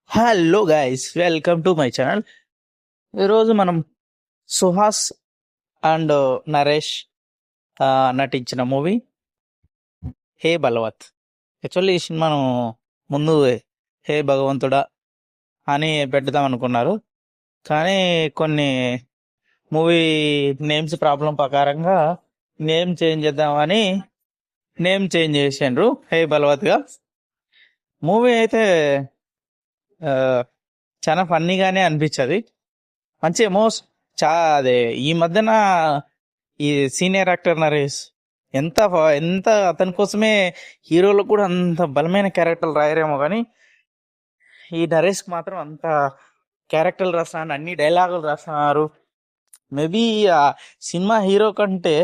Hello guys, welcome to my channel. ఈరోజు మనం Suhas and Naresh నటించిన మూవీ హే బలవత్. యాక్చువల్లీ ఈ సినిమాను ముందు హే భగవంతుడా అని పెడదాం అనుకున్నారు, కానీ కొన్ని మూవీ నేమ్స్ ప్రాబ్లం ప్రకారంగా నేమ్ చేంజ్ చేద్దామని నేమ్ చేంజ్ చేసిండ్రు హే బలవత్గా. మూవీ అయితే ఆ, చాలా ఫన్నీగానే అనిపించదు. మంచి అదే ఈ మధ్యన ఈ సీనియర్ యాక్టర్ నరేష్ ఎంత అతని కోసమే హీరోలు కూడా అంత బలమైన క్యారెక్టర్లు రాయరేమో, కానీ ఈ నరేష్ మాత్రం అంత క్యారెక్టర్లు రాస్తున్నారు, అన్ని డైలాగులు రాస్తున్నారు. మేబీ ఆ సినిమా హీరో కంటే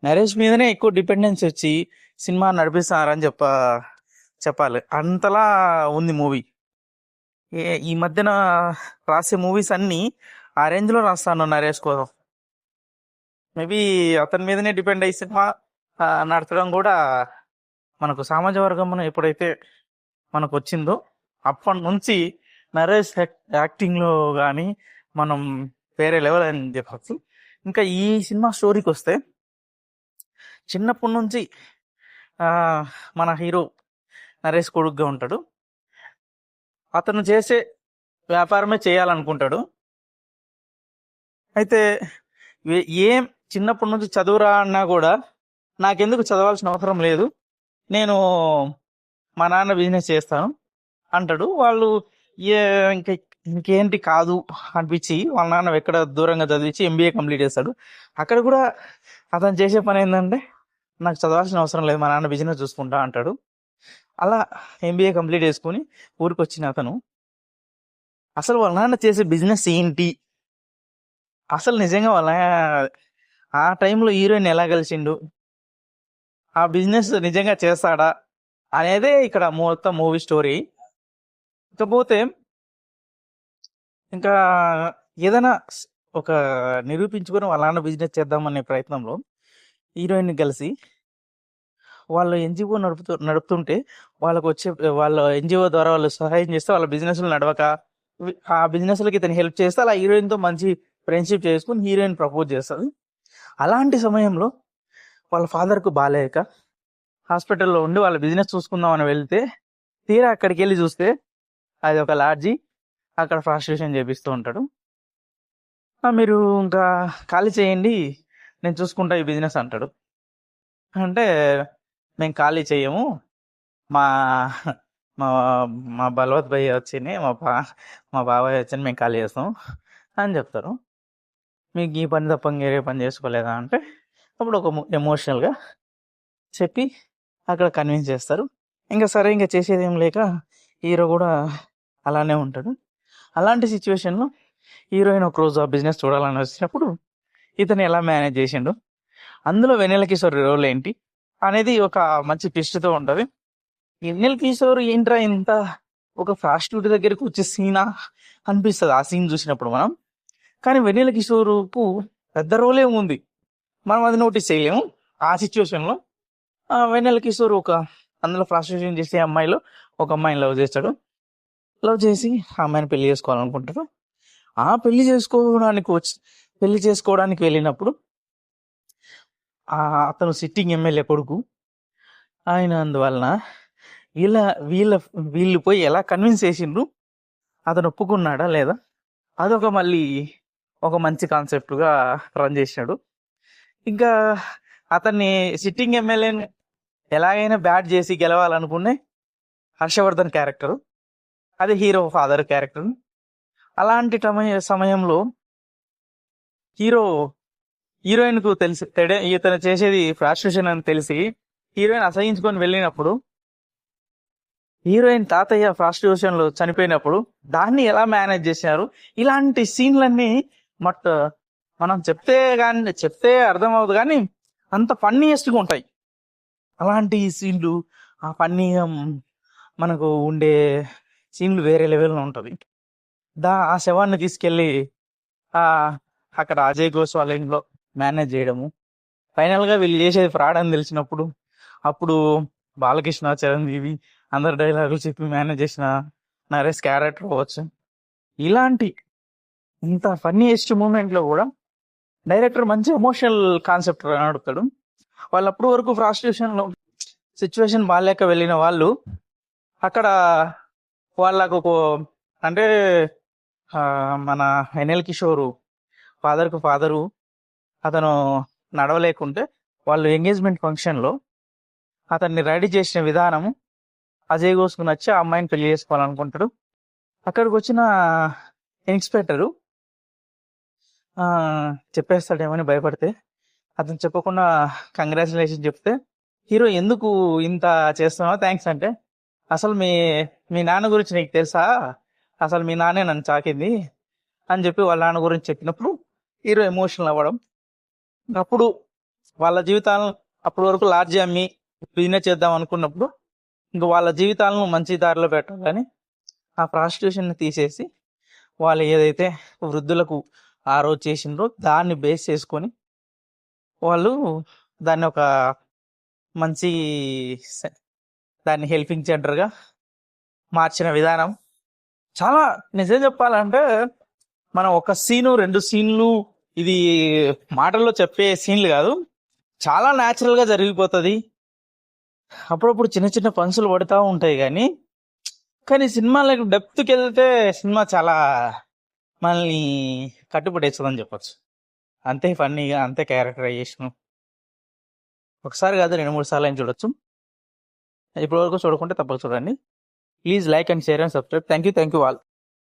నరేష్ మీదనే ఎక్కువ డిపెండెన్స్ వచ్చి సినిమా నడిపిస్తున్నారని చెప్పాలి. అంతలా ఉంది మూవీ. ఈ మధ్యన రాసే మూవీస్ అన్ని ఆ రేంజ్ లో రాస్తాను నరేష్ కోసం. మేబీ అతని మీదనే డిపెండ్ అయ్యి సినిమా నడచడం కూడా మనకు సామాజిక వర్గం ఎప్పుడైతే మనకు వచ్చిందో అప్పటి నుంచి నరేష్ యాక్టింగ్ లో కానీ మనం వేరే లెవెల్ అని చెప్పచ్చు. ఇంకా ఈ సినిమా స్టోరీకి వస్తే, చిన్నప్పటి నుంచి మన హీరో నరేష్ కొడుకుగా ఉంటాడు. అతను చేసే వ్యాపారమే చేయాలనుకుంటాడు. అయితే ఏం చిన్నప్పటి నుంచి చదువురా అన్నా కూడా నాకెందుకు చదవాల్సిన అవసరం లేదు, నేను మా నాన్న బిజినెస్ చేస్తాను అంటాడు. వాళ్ళు ఇంకేంటి కాదు అనిపించి వాళ్ళ నాన్న ఎక్కడ దూరంగా చదివించి ఎంబీఏ కంప్లీట్ చేస్తాడు. అక్కడ కూడా అతను చేసే పని ఏంటంటే, నాకు చదవాల్సిన అవసరం లేదు, మా నాన్న బిజినెస్ చూసుకుంటా అంటాడు. అలా ఎంబీఏ కంప్లీట్ చేసుకుని ఊరికి వచ్చిన అతను అసలు వాళ్ళ నాన్న చేసే బిజినెస్ ఏంటి, అసలు నిజంగా వాళ్ళ ఆ టైంలో హీరోయిన్ ఎలా కలిసిండు, ఆ బిజినెస్ నిజంగా చేస్తాడా అనేదే ఇక్కడ మొత్తం మూవీ స్టోరీ. ఇకపోతే ఇంకా ఏదైనా ఒక నిరూపించుకొని వాళ్ళ నాన్న బిజినెస్ చేద్దామనే ప్రయత్నంలో హీరోయిన్ కలిసి వాళ్ళు ఎన్జిఓ నడుపుతుంటే వాళ్ళ ఎన్జిఓ ద్వారా వాళ్ళు సహాయం చేస్తే వాళ్ళ బిజినెస్లు నడవక, ఆ బిజినెస్లకి ఇతను హెల్ప్ చేస్తే అలా హీరోయిన్తో మంచి ఫ్రెండ్షిప్ చేసుకుని హీరోయిన్ ప్రపోజ్ చేస్తుంది. అలాంటి సమయంలో వాళ్ళ ఫాదర్కు బాగాలేక హాస్పిటల్లో ఉండి వాళ్ళ బిజినెస్ చూసుకుందామని వెళ్తే, తీరా అక్కడికి వెళ్ళి చూస్తే అది ఒక లాడ్జి, అక్కడ ప్రాస్టిట్యూషన్ చేపిస్తూ ఉంటాడు. మీరు ఇంకా ఖాళీ చేయండి, నేను చూసుకుంటా ఈ బిజినెస్ అంటాడు. అంటే మేము ఖాళీ చేయము, మా మా మా బలవత్ భయ్య వచ్చింది, మా బాబాయ్ వచ్చింది, మేము ఖాళీ చేస్తాం అని చెప్తారు. మీకు ఈ పని తప్ప వేరే పని చేసుకోలేదా అంటే, అప్పుడు ఒక ఎమోషనల్గా చెప్పి అక్కడ కన్విన్స్ చేస్తారు. ఇంకా సరే, ఇంకా చేసేది ఏం లేక హీరో కూడా అలానే ఉంటాడు. అలాంటి సిచ్యువేషన్లో హీరోయిన్ ఒక రోజు ఆ బిజినెస్ చూడాలని వచ్చినప్పుడు ఇతను ఎలా మేనేజ్ చేసిండు, అందులో వెన్నెల కిషోర్ రోల్ ఏంటి అనేది ఒక మంచి ట్విస్ట్తో ఉంటుంది. వెన్నెల కిషోర్ ఏంట్రా ఇంత ఒక ప్రాస్టిట్యూట్ దగ్గరికి వచ్చే సీనా అనిపిస్తుంది ఆ సీన్ చూసినప్పుడు మనం. కానీ వెన్నెల కిషోర్కు పెద్ద రోలే ఉంది, మనం అది నోటీస్ చేయలేము. ఆ సిచ్యువేషన్లో వెన్నెల కిషోర్ అందులో ప్రాస్టిట్యూషన్ చేసే అమ్మాయిలో ఒక అమ్మాయిని లవ్ చేసి ఆ అమ్మాయిని పెళ్లి చేసుకోవాలనుకుంటారు. ఆ పెళ్లి చేసుకోవడానికి వెళ్ళినప్పుడు అతను సిట్టింగ్ ఎమ్మెల్యే కొడుకు ఆయన, అందువలన వీళ్ళు పోయి ఎలా కన్విన్స్ చేసిండ్రు, అతను ఒప్పుకున్నాడా లేదా, అదొక మళ్ళీ ఒక మంచి కాన్సెప్ట్గా రన్ చేసినాడు. ఇంకా అతన్ని సిట్టింగ్ ఎమ్మెల్యేని ఎలాగైనా బ్యాట్ చేసి గెలవాలనుకునే హర్షవర్ధన్ క్యారెక్టర్, అది హీరో ఫాదర్ క్యారెక్టర్. అలాంటి సమయంలో హీరోయిన్కు తెలిసి ఇతను చేసేది ఫ్రాస్ట్రేషన్ అని తెలిసి హీరోయిన్ అసహించుకొని వెళ్ళినప్పుడు, హీరోయిన్ తాతయ్య ఫ్రాస్ట్రేషన్ లో చనిపోయినప్పుడు దాన్ని ఎలా మేనేజ్ చేశారు, ఇలాంటి సీన్లన్నీ మనం చెప్తే అర్థం అవ్వదు, కానీ అంత ఫన్నీయెస్ట్గా ఉంటాయి అలాంటి సీన్లు. ఆ ఫన్నీగా మనకు ఉండే సీన్లు వేరే లెవెల్లో ఉంటుంది. ఆ శవాన్ని తీసుకెళ్ళి అక్కడ అజయ్ ఘోష్ వాళ్ళ ఇంట్లో మేనేజ్ చేయడము, ఫైనల్గా వీళ్ళు చేసేది ఫ్రాడ్ అని తెలిసినప్పుడు అప్పుడు బాలకృష్ణ, చిరంజీవి అందరు డైలాగులు చెప్పి మేనేజ్ చేసిన నరేష్ క్యారెక్టర్ అవ్వచ్చు, ఇలాంటి ఇంత ఫన్నీయెస్ట్ మూమెంట్లో కూడా డైరెక్టర్ మంచి ఎమోషనల్ కాన్సెప్ట్ అడుగుతాడు. వాళ్ళు అప్పుడు వరకు ఫ్రాస్ట్రేషన్లో సిచ్యువేషన్ బాగాలేక వెళ్ళిన వాళ్ళు అక్కడ వాళ్ళకు అంటే మన ఎన్ఎల్ కిషోరు ఫాదరు అతను నడవలేకుంటే వాళ్ళు ఎంగేజ్మెంట్ ఫంక్షన్లో అతన్ని రెడీ చేసిన విధానము అజయ్ ఘోష్కు నచ్చి ఆ అమ్మాయిని పెళ్లి చేసుకోవాలనుకుంటాడు. అక్కడికి వచ్చిన ఇన్స్పెక్టరు చెప్పేస్తాడేమని భయపడితే అతను చెప్పకుండా కంగ్రాచులేషన్ చెప్తే హీరో ఎందుకు ఇంత చేస్తున్నావు థ్యాంక్స్ అంటే, అసలు మీ నాన్న గురించి నీకు తెలుసా, అసలు మీ నాన్నే నన్ను చాకింది అని చెప్పి వాళ్ళ నాన్న గురించి చెప్పినప్పుడు హీరో ఎమోషనల్ అవ్వడం. అప్పుడు వాళ్ళ జీవితాలను అప్పటి వరకు లాడ్జి అమ్మి బిజినెస్ చేద్దాం అనుకున్నప్పుడు ఇంక వాళ్ళ జీవితాలను మంచి దారిలో పెట్టాలని ఆ ప్రాస్టిట్యూషన్ని తీసేసి వాళ్ళు ఏదైతే వృద్ధులకు ఆ రోజు చేసిండ్రో దాన్ని బేస్ చేసుకొని వాళ్ళు దాన్ని ఒక మంచి దాన్ని హెల్పింగ్ సెంటర్గా మార్చిన విధానం చాలా, నిజం చెప్పాలంటే మనం ఒక సీను 2 సీన్లు ఇది మాటల్లో చెప్పే సీన్లు కాదు, చాలా న్యాచురల్గా జరిగిపోతుంది. అప్పుడప్పుడు చిన్న చిన్న పంచులు పడుతూ ఉంటాయి కానీ సినిమాలకు డెప్త్కి వెళ్తే సినిమా చాలా మనల్ని కట్టుబడేస్తుందని చెప్పొచ్చు. అంతే ఫన్నీగా, అంతే క్యారెక్టరైజేషన్. ఒకసారి కాదు 2-3 సార్లు అయినా చూడొచ్చు. ఇప్పటివరకు చూడకుంటే తప్పక చూడండి. Please like and share and subscribe. Thank you all.